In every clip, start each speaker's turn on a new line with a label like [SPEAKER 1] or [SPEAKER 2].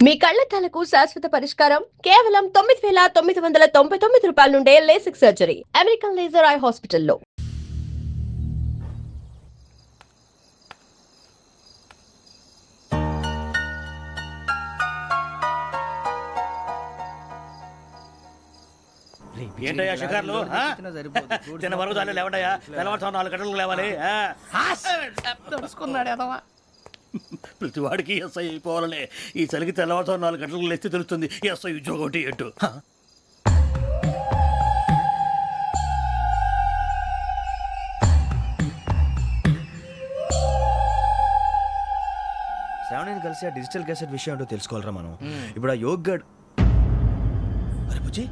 [SPEAKER 1] మీ కళ్లద్దాలకు శాశ్వత పరిష్కారం కేవలం 9,999 రూపాయల నుండే LASIK surgery American laser eye హాస్పిటల్లో.
[SPEAKER 2] ఏంటయ్యా షికార్లు తిన్న వరకు చాలు లేవండయ్యా తెల్లవారుతో 4 గంటలకు లేవాలి. ప్రతి వాడికి ఎస్ఐ అయిపోవాలనే ఈ చలికి తెల్లవారుతో 4 గంటలకు లేస్తే తెలుస్తుంది ఎస్ఐ ఉద్యోగం ఒకటి ఎటు.
[SPEAKER 3] శ్రావణిని కలిసి ఆ డిజిటల్ క్యాసెట్ విషయం ఏంటో తెలుసుకోవాలరా మనం. ఇప్పుడు ఆ యోగ్ గడ్ అరే బుజ్జి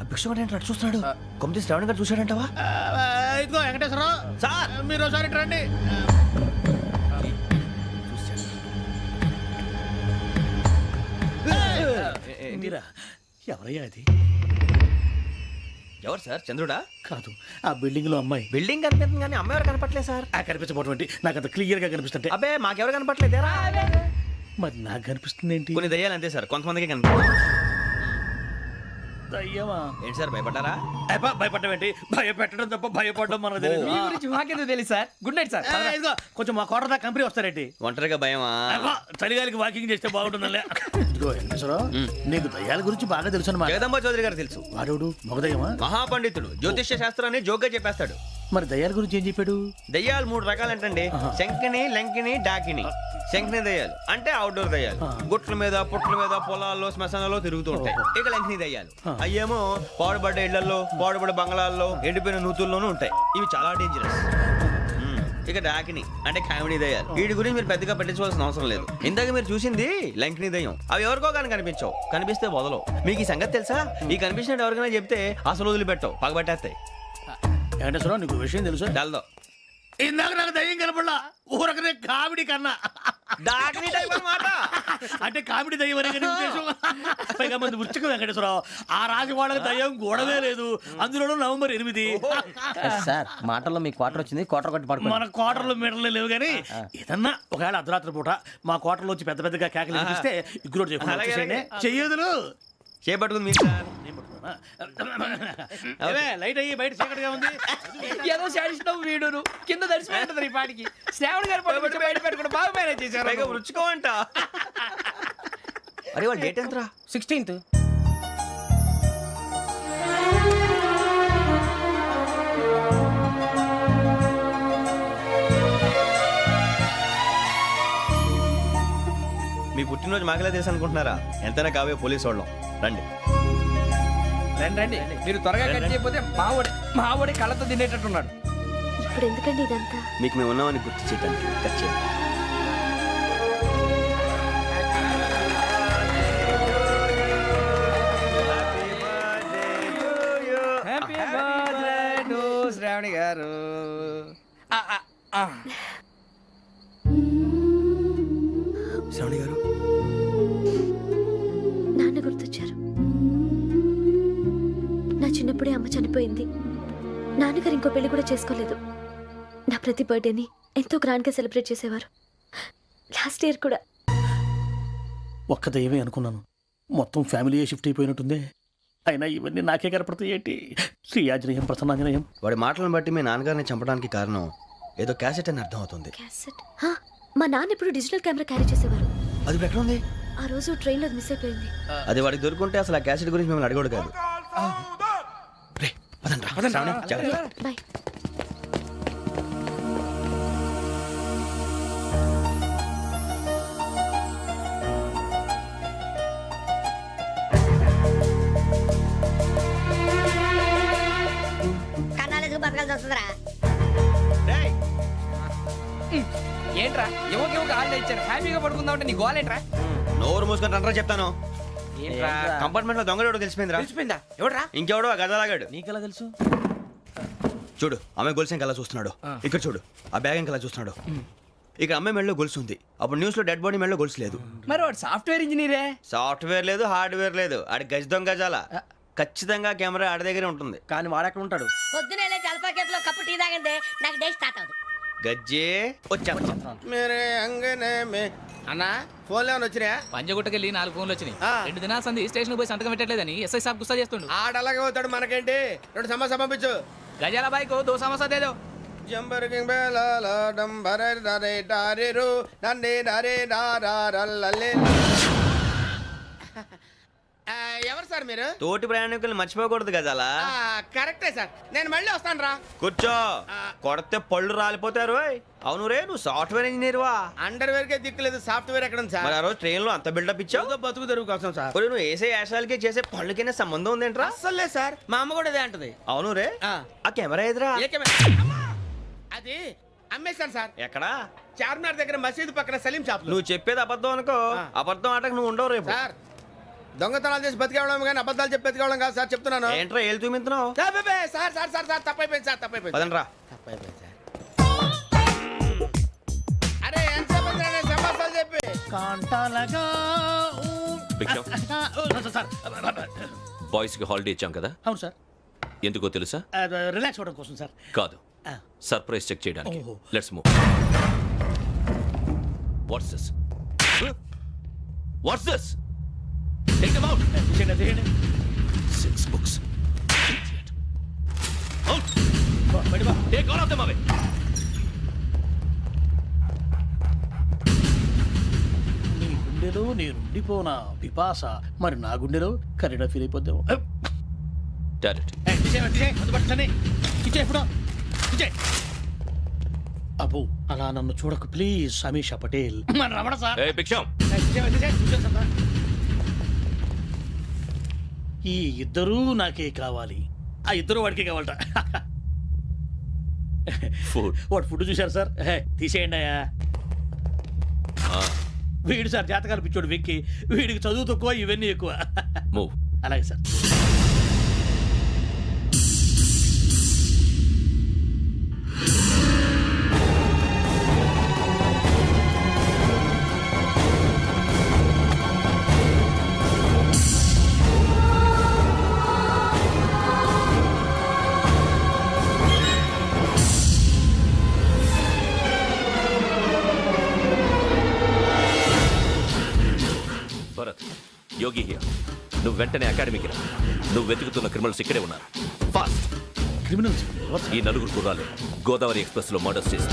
[SPEAKER 3] ఆ భిక్ష ఏంటో అటు చూస్తున్నాడు. కొమ్మతి శ్రావణి గారు చూశాడంటావా?
[SPEAKER 2] ఇదిగో వెంకటేశ్వరరావు సార్ మీరు ఒకసారి రండి. మీరా ఎవరయ్యా అది?
[SPEAKER 3] ఎవరు సార్? చంద్రుడా?
[SPEAKER 2] కాదు ఆ బిల్డింగ్ లో అమ్మాయి.
[SPEAKER 3] బిల్డింగ్ కనిపిస్తుంది కానీ అమ్మాయి ఎవరు కనపట్లేదు సార్.
[SPEAKER 2] కనిపించబోటువంటి నాకు అంత క్లియర్ గా కనిపిస్తుంటే.
[SPEAKER 3] అబ్బే మాకెవరు కనపట్లేదేరా?
[SPEAKER 2] మరి నాకు కనిపిస్తుంది ఏంటి?
[SPEAKER 3] కొన్ని దయ్యాలు అంతే సార్, కొంతమందికి కనిపిస్తుంది.
[SPEAKER 2] దయ్యమా?
[SPEAKER 3] ఏంటి సార్ భయపడ్డారా?
[SPEAKER 2] భయపడడం ఏంటి? భయపెట్టడం తప్ప భయపడడం మనకు తెలియదు.
[SPEAKER 4] మీ గురించి మాకెందుకు తెలియదు సార్. Good night sir.
[SPEAKER 2] ఇదిగో కొంచెం మా కోట దాకా కంపెనీ వస్తారేంటి?
[SPEAKER 3] ఒంటరిగా భయమా?
[SPEAKER 2] చలిగాలికి వాకింగ్ చేస్తే బాగుంటుందిలే. ఇదిగో వెంకటేశ్వరరావు నీకు దయ్యాల గురించి బాగా తెలుసు అన్నమాట.
[SPEAKER 3] జగదంబ చౌదరి గారు తెలుసు.
[SPEAKER 2] వాడు మగదయ్యమా?
[SPEAKER 3] మహాపండితుడు, జ్యోతిష్య శాస్త్రాన్ని జోగ్గా చెప్పేస్తాడు.
[SPEAKER 2] మరి దయ్యాల గురించి ఏం చెప్పాడు?
[SPEAKER 3] దయ్యాలు 3 రకాలంటండి. శంకిని, లంకిని, డాకిని. శంకిని దయ్యాలు అంటే అవుట్డోర్ దయ్యాలు, గుట్ల మీద పుట్ల మీద పొలాల్లో శ్మశానాల్లో తిరుగుతూ ఉంటాయి. ఇక లంకిని దయ్యాలు అయ్యేమో పాడుబడ్డ ఇళ్లలో, పాడుబడ్డ బంగ్లాల్లో, ఎండిపోయిన నూతుల్లోనూ ఉంటాయి. ఇవి చాలా డేంజరస్. ఇక డాకిని అంటే కామెడీ దయ్యాలు. వీటి గురించి మీరు పెద్దగా పట్టించుకోవాల్సిన అవసరం లేదు. ఇందాక మీరు చూసింది లంకిని దయ్యం. అవి ఎవరికో కానీ కనిపించవు, కనిపిస్తే వదలవు. మీకు ఈ సంగతి తెలుసా? ఈ కనిపించినట్టు ఎవరికైనా చెప్తే అసలు వదిలిపెట్టవు, పగబట్టేస్తాయి.
[SPEAKER 2] వెంకటేశ్వరరావు నీకు విషయం తెలుసు?
[SPEAKER 3] డల్దో
[SPEAKER 2] ఇందాక నాకు దయ్యం కనపడలా, ఊరకనే కామెడీ కన్నా.
[SPEAKER 3] డాకిని టైప్ అన్నమాట.
[SPEAKER 2] అంటే కామెడీ దయ్యం అనే కదా ఉద్దేశం. పైగా మంది ఉచ్చక వెంకటేశ్వరరావు ఆ రాజు వాళ్ళకి దయ్యం గోడవే లేదు, అందులోనూ నవంబర్ 8.
[SPEAKER 4] సార్ మాటల్లో మీ క్వార్టర్ వచ్చింది, క్వార్టర్ కొట్టి పడుకో.
[SPEAKER 2] మన క్వార్టర్లో మీటర్లు లేవు కానీ ఏదన్నా ఒకవేళ అర్ధరాత్రి పూట మా క్వార్టర్లో వచ్చి పెద్ద పెద్దగా కేకలు వినిపిస్తే ఇగ్గురు చెయ్యదులు
[SPEAKER 3] చేపట్టుకుంది మీరు సార్.
[SPEAKER 2] లైట్ అయ్యి బయట చీకటిగా ఉంది.
[SPEAKER 4] ఏదో శాడిస్తావు వీడును కింద దర్శనం ఈ పాటికి. శ్రావణ్ గారు పట్టుబట్టి బయట పెట్టుకుంటే బాగా మేనేజ్ చేశారు.
[SPEAKER 3] పైగా రుచుకోమంట. అరే వాళ్ళ డేట్ ఎంతరా?
[SPEAKER 4] 16th.
[SPEAKER 3] మీ పుట్టినరోజు మాకలే తెలుసు అనుకుంటున్నారా? ఎంతైనా కావే పోలీసు వాళ్ళం. రండి
[SPEAKER 4] రండి మీరు త్వరగా కట్ చేయకపోతే మావడి కళ్ళతో తినేటట్టున్నాడు.
[SPEAKER 5] ఇప్పుడు ఎందుకండి ఇదంతా?
[SPEAKER 3] మీకు మేము ఉన్నామని గుర్తు చేయడానికి కట్ చేయండి.
[SPEAKER 4] హ్యాపీ బర్త్డే టు శ్రావణి గారు.
[SPEAKER 3] శ్రావణి గారు
[SPEAKER 5] నాన్న గుర్తొచ్చారు. నా చిన్నప్పుడే అమ్మ చనిపోయింది. నాన్నగారు ఇంకో పెళ్లి కూడా చేసుకోలేదు. నా ప్రతి బర్త్డేని ఎంతో గ్రాండ్గా సెలబ్రేట్ చేసేవారు. లాస్ట్ ఇయర్ కూడా.
[SPEAKER 2] ఒక్క దయ్యమే అనుకున్నాను, మొత్తం ఫ్యామిలీ షిఫ్ట్ అయిపోయినట్టుందే. అయినా ఇవన్నీ నాకే కనపడతాయి ఏంటి? శ్రీ ఆంజనేయం ప్రసన్నాంజనేయం.
[SPEAKER 3] వాడి మాటలను బట్టి మీ నాన్నగారిని చంపడానికి కారణం ఏదో క్యాసెట్ అని అర్థం అవుతుంది.
[SPEAKER 5] క్యాసెట్? మా నాన్న ఇప్పుడు డిజిటల్ కెమెరా క్యారీ చేసేవారు.
[SPEAKER 3] అది ఇప్పుడు ఎక్కడ ఉంది?
[SPEAKER 5] ఆ రోజు ట్రైన్లో మిస్ అయిపోయింది.
[SPEAKER 3] అది వాడికి దొరుకుంటే అసలు ఆ క్యాసెట్ గురించి మిమ్మల్ని అడగడు కాదు.
[SPEAKER 5] బాయ్.
[SPEAKER 4] ఏంట్రా యువక హాలిడే ఇచ్చారు, హ్యాపీగా పడుకుందాం అంటే నీ గోలేంట్రా?
[SPEAKER 3] నోరు మూసుకొని రండ్రా చెప్తాను.
[SPEAKER 4] ఏంట్రా
[SPEAKER 3] కంపార్ట్మెంట్ లో దొంగడు తెలిసిపోయిందిరా.
[SPEAKER 4] తెలిసిపోయిందా? ఎవడ్రా?
[SPEAKER 3] ఇంకెవడో ఆ గదలాగాడు.
[SPEAKER 4] నీకెలా తెలుసు?
[SPEAKER 3] చూడు అమ్మాయి గొలుసు ఇంకలా చూస్తున్నాడు. ఇక్కడ చూడు ఆ బ్యాగ్ ఇంకలా చూస్తున్నాడు. ఇక్కడ అమ్మాయి మెడలో గొలుసు ఉంది. అప్పుడు న్యూస్ లో డెడ్ బాడీ మెడలో గొలుసు లేదు.
[SPEAKER 4] మరి వాడు సాఫ్ట్వేర్ ఇంజనీరే.
[SPEAKER 3] సాఫ్ట్వేర్ లేదు, హార్డ్వేర్ లేదు. ఆడి గజ దొంగ గజాల. ఖచ్చితంగా కెమెరా ఆడి దగ్గరే ఉంటుంది.
[SPEAKER 4] కానీ వాడెక్కడ ఉంటాడు?
[SPEAKER 6] పొద్దునే జలపాకేట్లో కప్పు టీ తాగిందే నాకు డే స్టార్ట్ అవుతుంది.
[SPEAKER 3] గజ్జే వచ్చా. మేరే అంగనే మే
[SPEAKER 7] అన్నా ఫోన్లో ఏమైనా వచ్చినాయా?
[SPEAKER 4] పంజగుట్టకెళ్ళి 4 ఫోన్లు వచ్చినాయి.
[SPEAKER 7] ఆ.
[SPEAKER 4] 2 దినాల సంది స్టేషన్ పోయి సంతకం పెట్టలేదని ఎస్ఐ సాబ్ గుస్తా చేస్తుండు.
[SPEAKER 7] ఆడలాగే పోతాడు, మనకేంటి? 2 సమస్య పంపించు.
[SPEAKER 4] గజాల బైక్ 2 సమస్య దేదో.
[SPEAKER 7] జంబరకింగ్ బేలాల డంబరే డరే డారిరు నన్నే డరే డారల్లలే. ఎవరు సార్ మీరు?
[SPEAKER 3] తోటి ప్రయాణికుల్ని మర్చిపోకూడదు గజాలా.
[SPEAKER 7] కరెక్టే సార్, నేను మళ్ళీ వస్తాను రా.
[SPEAKER 3] కూర్చో, కొడితే పళ్ళు రాలిపోతారు. అవును రే, నువ్వు సాఫ్ట్వేర్ ఇంజనీర్ వా?
[SPEAKER 7] అండర్వేర్ కే దిక్కులేదు, సాఫ్ట్వేర్ ఎక్కడ ఉంది
[SPEAKER 3] మరి
[SPEAKER 7] సార్?
[SPEAKER 3] ఆ రోజు ట్రైన్ లో అంత బిల్డప్ ఇచ్చావు.
[SPEAKER 7] ఏదో బతుకు తెరువు కోసం సార్.
[SPEAKER 3] ఒరేయ్, నువ్వు వేసే యాశాలకి చేసే పళ్ళకైనా సంబంధం ఉందేంట్రా?
[SPEAKER 7] అస్సలు లేదు సార్, మా అమ్మ కూడా అదే అంటది.
[SPEAKER 3] అవును రే,
[SPEAKER 7] ఆ.
[SPEAKER 3] ఆ కెమెరా ఎదురా
[SPEAKER 7] అది అమ్మేశాను సార్.
[SPEAKER 3] ఎక్కడా?
[SPEAKER 7] చార్మినార్ దగ్గర మసీదు పక్కన సలీం షాప్.
[SPEAKER 3] నువ్వు చెప్పేది అబద్ధం అనుకో.
[SPEAKER 7] ఆ.
[SPEAKER 3] అబద్ధం ఆటకు నువ్వు ఉండవు రేపు.
[SPEAKER 7] సార్ దొంగతనాలు చేసి బతికేవడం కానీ అబద్ధాలు చెప్పి బతికేవడం కాదు సార్, చెప్తున్నాను.
[SPEAKER 3] ఏంట్రా ఏళ్ళు చూపించినావు?
[SPEAKER 7] సార్ సార్ సార్ సార్ తప్పైపోయింది సార్, తప్పైపోయింది.
[SPEAKER 3] పదండ్రా.
[SPEAKER 7] తప్పైపోయింది సార్. అరే ఎంతసేపు అయింది రా సమాసాలు చెప్పి?
[SPEAKER 2] కాంటాలగా
[SPEAKER 8] భిక్షం,
[SPEAKER 2] సార్
[SPEAKER 8] బాయ్స్ కి హాలిడే ఇచ్చాం కదా,
[SPEAKER 2] అవును సార్,
[SPEAKER 8] ఎందుకో తెలుసా?
[SPEAKER 2] రిలాక్స్ అవ్వడం కోసం సార్.
[SPEAKER 8] కాదు, సర్ప్రైజ్ చెక్ చేయడానికి.
[SPEAKER 2] ఓహో.
[SPEAKER 8] Let's move. What's this? What's this? Take them out.
[SPEAKER 2] తీసేయండి, తీసేయండి.
[SPEAKER 8] 6 books. Out.
[SPEAKER 2] బయట బా.
[SPEAKER 8] Take all of them away.
[SPEAKER 2] నీ గుండెలో నేను ఉండిపోనా పిపాస, మరి నా గుండెలో కరీడా ఫీల్ అయిపోద్దాము.
[SPEAKER 8] Direct.
[SPEAKER 2] అబ్బో, అలా నన్ను చూడకు ప్లీజ్ సమీషా పటేల్. మన రమణ సార్.
[SPEAKER 8] Hey, భిక్షం.
[SPEAKER 2] ఈ ఇద్దరూ నాకే కావాలి, ఆ ఇద్దరు వాడికే కావాలట.
[SPEAKER 8] Food.
[SPEAKER 2] వాడు ఫుడ్ చూశారు సార్. తీసేయండి అయ్యా. వీడు సార్ జాతకాలు పిచ్చోడు వెక్కి, వీడికి చదువు తక్కువ ఇవన్నీ ఎక్కువ.
[SPEAKER 8] Move.
[SPEAKER 2] అలాగే సార్.
[SPEAKER 8] Bharat, Yogi here. నువ్వు వెంటనే అకాడమీకి రా. నువ్వు వెతుకుతున్న క్రిమినల్స్ ఇక్కడే ఉన్నారు. ఫాస్ట్.
[SPEAKER 2] క్రిమినల్స్
[SPEAKER 8] ఈ నలుగురు కుర్రాలు గోదావరి ఎక్స్ప్రెస్ లో మర్డర్స్ చేసి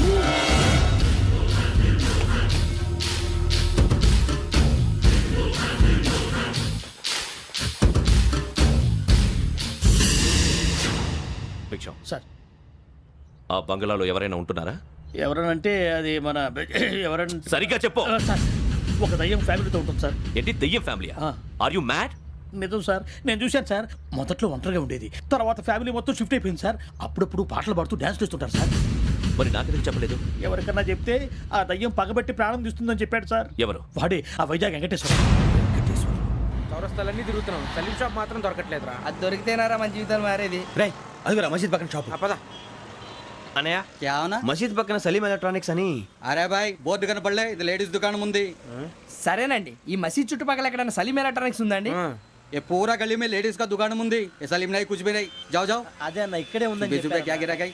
[SPEAKER 8] భిక్షం,
[SPEAKER 2] సార్.
[SPEAKER 8] ఆ బంగ్లాలో ఎవరైనా ఉంటున్నారా?
[SPEAKER 2] ఎవరనంటే అది మన ఎవరంటే
[SPEAKER 8] సరిగ్గా చెప్పు.
[SPEAKER 2] సార్, ఒక దయ్యం ఫ్యామిలీతో ఉంటుంది సార్.
[SPEAKER 8] ఏంటి దెయ్యం ఫ్యామిలీ?
[SPEAKER 2] ఆ.
[SPEAKER 8] Are you mad?
[SPEAKER 2] నిజం సార్, నేను చూశాను సార్. మొదట్లో ఒంటరిగా ఉండేది, తర్వాత ఫ్యామిలీ మొత్తం షిఫ్ట్ అయిపోయింది సార్. అప్పుడప్పుడు పాటలు పాడుతూ డ్యాన్స్ చేస్తుంటారు సార్.
[SPEAKER 8] మరి నాకెందుకు చెప్పలేదు?
[SPEAKER 2] ఎవరికన్నా చెప్తే ఆ దయ్యం పగబెట్టి ప్రాణం తీస్తుందని చెప్పాడు సార్.
[SPEAKER 8] ఎవరు?
[SPEAKER 2] వాడే ఆ వైజాగ్ వెంకటేశ్వర.
[SPEAKER 7] చౌరస్తాలన్నీ తిరుగుతున్నాం, సలీం షాప్ మాత్రం దొరకట్లేదురా.
[SPEAKER 4] అది దొరికితేనారా మన జీవితాలు మారేది.
[SPEAKER 3] రేయ్, అదిగురా మసీద్ పక్కన షాప్.
[SPEAKER 7] పద.
[SPEAKER 3] అనయ్య,
[SPEAKER 9] क्या होना?
[SPEAKER 3] మసీద్ పక్కన సలీం ఎలక్ట్రానిక్స్ అని.
[SPEAKER 9] अरे भाई बोर्ड కనపడలే, ఇది లేడీస్ దుకాణం ఉంది.
[SPEAKER 4] సరేనండి, ఈ మసీద్ చుట్టుపక్కల ఎక్కడైనా సలీం ఎలక్ట్రానిక్స్ ఉందండి?
[SPEAKER 9] ये पूरा गली में लेडीज का दुकान मुंदी. ये सलीम नहीं, कुछ भी नहीं. जाओ जाओ.
[SPEAKER 2] అదే అన్న ఇక్కడే ఉందని
[SPEAKER 9] 20 रुपए क्या गिरा गई?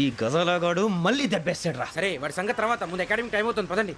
[SPEAKER 3] ఈ గజాలగాడు మళ్ళీ దెబ్బేస్తాడు రా.
[SPEAKER 7] సరే వాడి సంగతి తర్వాత, ముందు అకాడమిక్ టైం అవుతుంది, పదండి.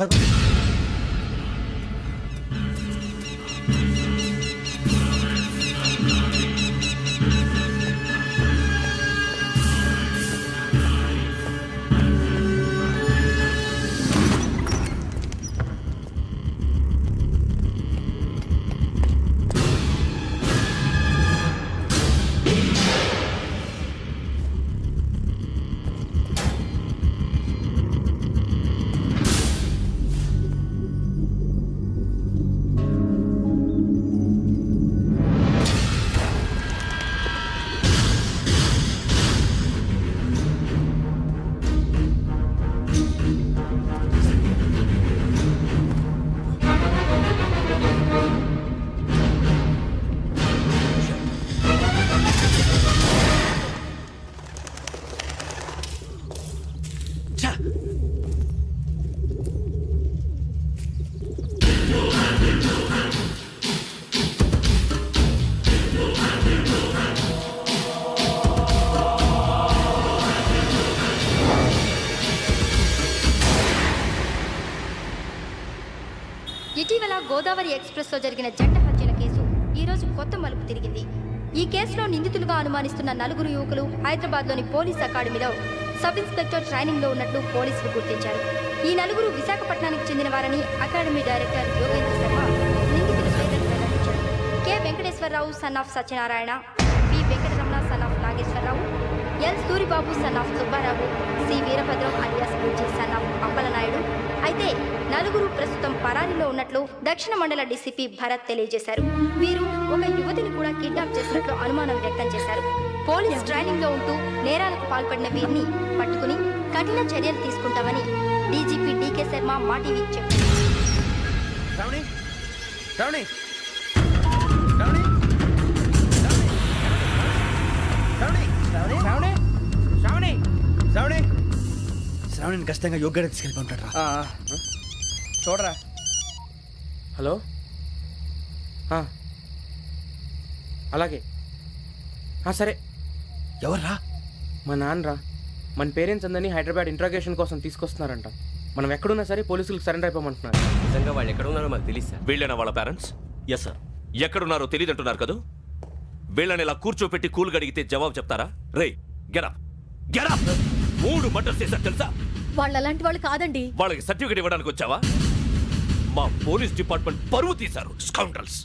[SPEAKER 10] గోదావరి ఎక్స్ప్రెస్లో జరిగిన జంట హత్యల కేసు ఈరోజు కొత్త మలుపు తిరిగింది. ఈ కేసులో నిందితులుగా అనుమానిస్తున్న 4 యువకులు హైదరాబాద్లోని పోలీస్ అకాడమీలో సబ్ ఇన్స్పెక్టర్ ట్రైనింగ్లో ఉన్నట్లు పోలీసులు గుర్తించారు. ఈ 4 విశాఖపట్నానికి చెందిన వారని అకాడమీ డైరెక్టర్ యోగేంద్ర శర్మ నిందితుల పేర్లను వెల్లడించారు. K Venkateswararao son of Satyanarayana, P Venkataramana son of Nageswararao, L Suribabu son of Subbarao, C Veerabhadram alias Bujji son of Appalanaidu. అయితే 4 ప్రస్తుతం పరారీలో ఉన్నట్లు దక్షిణ మండల డీసీపీ భరత్ తెలియజేశారు. వీరు ఒక యువతిని కూడా కిడ్నాప్ చేసినట్లు అనుమానం వ్యక్తం చేశారు. పోలీస్ ట్రైనింగ్ లో ఉంటూ నేరాలకు పాల్పడిన వీరిని పట్టుకుని కఠిన చర్యలు తీసుకుంటామని డీజీపీ డీకే శర్మ మా టీవీకి చెప్పారు.
[SPEAKER 3] శ్రావణి శ్రావణి శ్రావణి శ్రావణి
[SPEAKER 4] శ్రావణి శ్రావణి
[SPEAKER 3] శ్రావణి శ్రావణిని ఖచ్చితంగా యోగ్యత తీసుకెళ్ళి ఉంటాడు రా.
[SPEAKER 4] చూడరా. హలో, అలాగే సరే.
[SPEAKER 3] ఎవర్రా?
[SPEAKER 4] మా నాన్నరా. మన పేరెంట్స్ అందరినీ హైదరాబాద్ ఇంట్రాగేషన్ కోసం తీసుకొస్తున్నారంట. మనం ఎక్కడున్నా సరే పోలీసులకు సరెండర్ అయిపోమంటున్నారు.
[SPEAKER 3] నిజంగా వాళ్ళు ఎక్కడ ఉన్నారో మాకు తెలియదు సార్.
[SPEAKER 8] వీళ్ళేనా వాళ్ళ పేరెంట్స్?
[SPEAKER 2] Yes sir.
[SPEAKER 8] ఎక్కడున్నారో తెలియదంటున్నారు కదా. వీళ్ళని ఇలా కూర్చోపెట్టి కూల్ గడిగితే జవాబు చెప్తారా? రే గెటప్ గెటప్. 3 మర్డర్స్ చేశారు తెలుసా?
[SPEAKER 6] వాళ్ళు అలాంటి వాళ్ళు కాదండి.
[SPEAKER 8] వాళ్ళకి సర్టిఫికేట్ ఇవ్వడానికి వచ్చావా? మా పోలీస్ డిపార్ట్మెంట్ పరువు తీశారు స్కౌండ్రల్స్.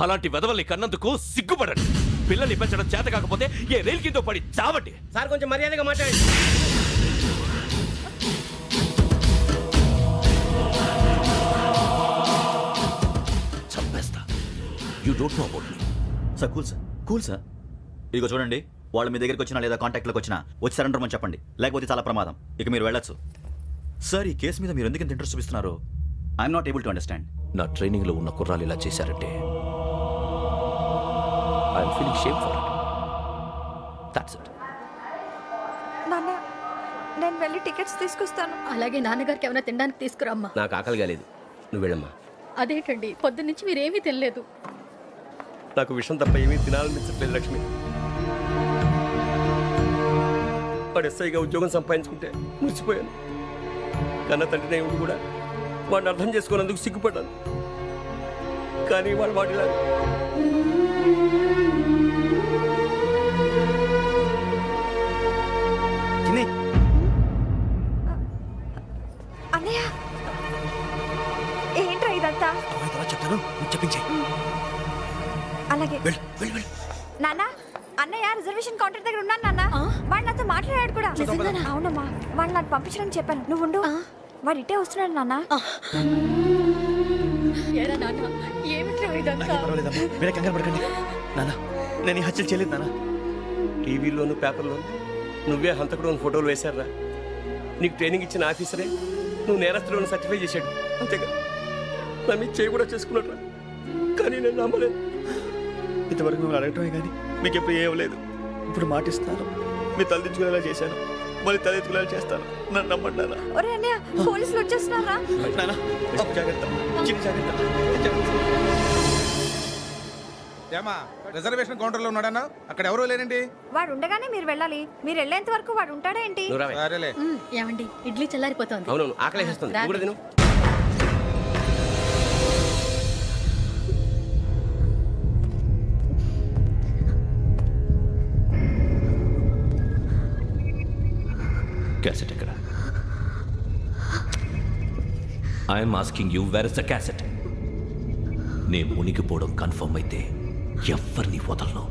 [SPEAKER 8] అలాంటి వెధవల్ని కన్నందుకు సిగ్గుపడండి. పిల్లల్ని పెంచడం చేత కాకపోతే ఏ రైలు కింద పడి చావండి.
[SPEAKER 3] సార్ కొంచెం మర్యాదగా మాట్లాడండి.
[SPEAKER 8] చంపేస్తా. You don't know about me.
[SPEAKER 11] Sir cool sir. ఇదిగో చూడండి, వాళ్ళు మీ దగ్గరికి వచ్చినా లేదా కాంటాక్ట్లోకి వచ్చినా వచ్చి సరెండర్ అని చెప్పండి, లేకపోతే చాలా ప్రమాదం. ఇక మీరు వెళ్ళొచ్చు. సార్, ఈ కేసు మీద మీరు ఎందుకు ఇంత ఇంట్రెస్ట్ చూపిస్తున్నారు? I'm not able to understand.
[SPEAKER 8] నా ట్రైనింగ్ లో ఉన్న కుర్రాలు ఇలా చేశారంటే I'm feeling shame for it. That's it.
[SPEAKER 5] నాన్న, నేను వెళ్ళి టికెట్స్ తీసుకొస్తాను.
[SPEAKER 6] అలాగే నాన్నగారికి ఏమైనా తినడానికి తీసుకురమ్మా.
[SPEAKER 3] నాకు ఆకలి కాలేదు, నువ్వు వెళ్ళమ్మా.
[SPEAKER 6] అదేంటండి, పొద్దున్నుంచి మీరేమీ తినలేదు.
[SPEAKER 3] నాకు విషయం తప్ప ఏమీ తినాలనిపించట్లేదు లక్ష్మి. వాడు ఎస్ఐగా ఉద్యోగం సంపాదించుకుంటే మురిసిపోయాను. కన్న తండ్రినే ఉండి కూడా వాడిని అర్థం చేసుకోనందుకు సిగ్గుపడ్డాను. కానీ వాడు వాడిలా
[SPEAKER 5] అన్నయ్య, ఏంట్రా ఇదంతా?
[SPEAKER 2] చెప్తాను, చెప్పించే.
[SPEAKER 5] అలాగే నాన్న, అన్నయ్య రిజర్వేషన్ కౌంటర్ దగ్గర ఉన్నాను నాన్న. వాడు నాతో మాట్లాడాడు కూడా. అవునమ్మా, వాడు నాకు పంపించడం చెప్పాను. నువ్వు ఉండు, వాడు ఇట్టే వస్తున్నాడు నాన్న.
[SPEAKER 6] ఏరా నాన్న, ఏమిట్రా ఇదంతా?
[SPEAKER 2] మీరే కంగారు పడకండి నాన్న. నేను ఈ హత్యలు చేయలేదు నాన్న.
[SPEAKER 3] టీవీలోను పేపర్లోను నువ్వే హంతకుడు ఫోటోలు వేశారా? నీకు ట్రైనింగ్ ఇచ్చిన ఆఫీసరే నువ్వు నేరస్తులను సర్టిఫై చేశాడు. అంతేగా నా మీద చేయి కూడా చేసుకున్నట్రా. కానీ నేను నమ్మలేదు.
[SPEAKER 2] ఇంతవరకు మిమ్మల్ని అడగటమే కానీ మీకు ఎప్పుడు ఏమలేదు. ఇప్పుడు మాటిస్తాను, మీ తలదించుకునేలా చేశాను, మళ్ళీ తలెత్తుకునేలా చేస్తాను. నన్ను నమ్మండి నాన్న.
[SPEAKER 5] ఒరే అన్నయ్య, పోలీసులు వచ్చేస్తున్నారా?
[SPEAKER 2] నాన్న, జాగ్రత్త, చిన్న జాగ్రత్త.
[SPEAKER 7] ఏమా రిజర్వేషన్ కౌంటర్ లో ఉన్నాడన్నా? అక్కడ ఎవరూ లేనండి.
[SPEAKER 5] వాడు ఉండగానే మీరు వెళ్ళాలి. మీరు వెళ్ళేంత వరకు వాడు ఉంటాడా ఏంటి?
[SPEAKER 7] సరేలే.
[SPEAKER 6] ఏమండి, ఇడ్లీ చల్లారిపోతుంది.
[SPEAKER 3] అవును, ఆకలేస్తుంది. నువ్వు కూడా తిను.
[SPEAKER 8] క్యాసెట్ ఎక్కడ? I'm asking you, where is the cassette? నే మునిగిపోవడం కన్ఫర్మ్ అయితే ఎవ్వరిని వదలను.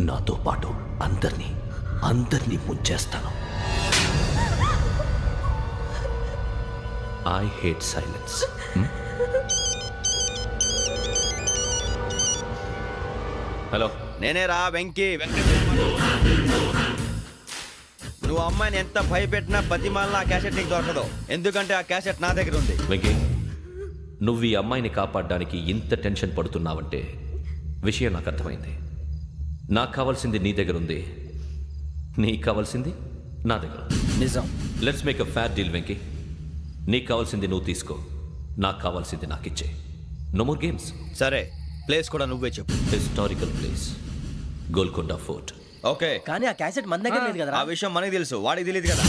[SPEAKER 8] నాతో పాటు అందరినీ ముంచేస్తాను. I hate silence. హలో,
[SPEAKER 3] నేనే రా వెంకీ. నువ్వు అమ్మాయిని ఎంత భయపెట్టినా బతిమాలినా ఆ క్యాసెట్ నీకు దొరకదు. ఎందుకంటే ఆ క్యాసెట్ నా దగ్గర ఉంది.
[SPEAKER 8] వెంకీ, నువ్వు ఈ అమ్మాయిని కాపాడడానికి ఇంత టెన్షన్ పడుతున్నావంటే విషయం నాకు అర్థమైంది. నాకు కావాల్సింది నీ దగ్గర ఉంది, నీకు కావాల్సింది నా దగ్గర.
[SPEAKER 2] నిజం.
[SPEAKER 8] Let's make a fair deal Venky. నీకు కావాల్సింది నువ్వు తీసుకో, నాకు కావాల్సింది నాకు ఇచ్చే. No more games.
[SPEAKER 3] సరే, ప్లేస్ కూడా నువ్వే చెప్పు.
[SPEAKER 8] Historical place, Golconda fort.
[SPEAKER 3] Okay,
[SPEAKER 2] కానీ ఆ క్యాసెట్ మన దగ్గర లేదు కదా.
[SPEAKER 3] ఆ విషయం మనకి తెలుసు, వాడికి తెలియదు కదా.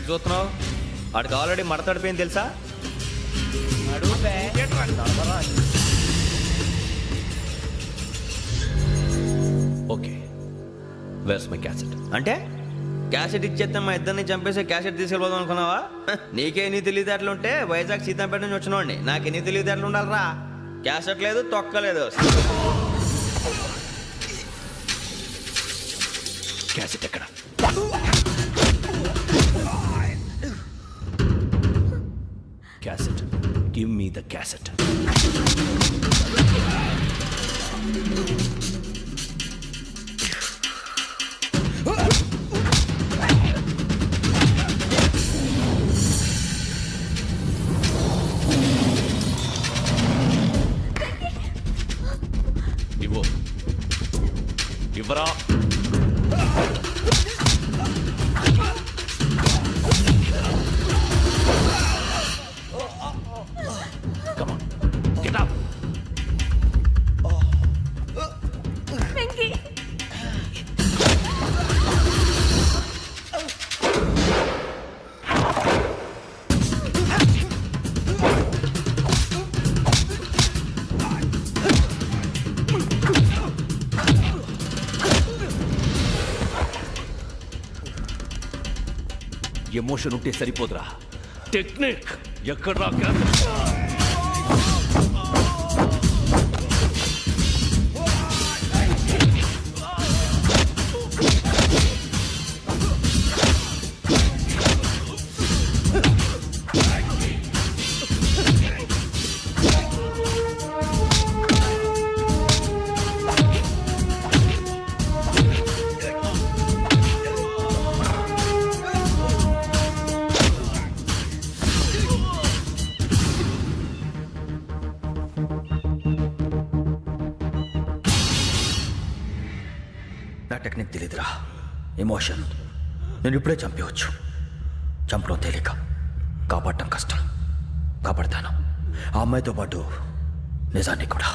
[SPEAKER 3] ఏంటి చూస్తున్నావు? వాడికి ఆల్రెడీ మడతడిపోయింది తెలుసా?
[SPEAKER 8] Okay, where's my cassette?
[SPEAKER 3] అంటే క్యాసెట్ ఇచ్చేస్తే మా ఇద్దరిని చంపేసి క్యాసెట్ తీసుకెళ్ళిపోదాం అనుకున్నావా? నీకే ఎన్ని తెలివితేటలు ఉంటే వైజాగ్ సీతంపేట నుంచి వచ్చినోడిని నాకు ఎన్ని తెలివితేటలు ఉండాలరా? క్యాసెట్ లేదు, తొక్కలేదు.
[SPEAKER 8] క్యాసెట్ ఎక్కడ? Cassette, give me the cassette. ఇవ్వు, ఇవ్వరా. Come on, get up. Emotion ఉంటే సరిపోదురా, టెక్నిక్ ఎక్కడ్రా? క్యాసెట్
[SPEAKER 11] నా టెక్నిక్ తెలీదురా. ఎమోషన్ నేను ఇప్పుడే చంపేవచ్చు. చంపడం తేలిక, కాపాడటం కష్టం. కాపాడతాను ఆ అమ్మాయితో పాటు నిజాన్ని కూడా.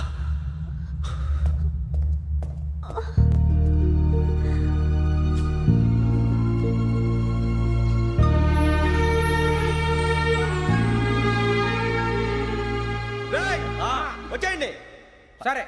[SPEAKER 3] వచ్చేయండి.
[SPEAKER 4] సరే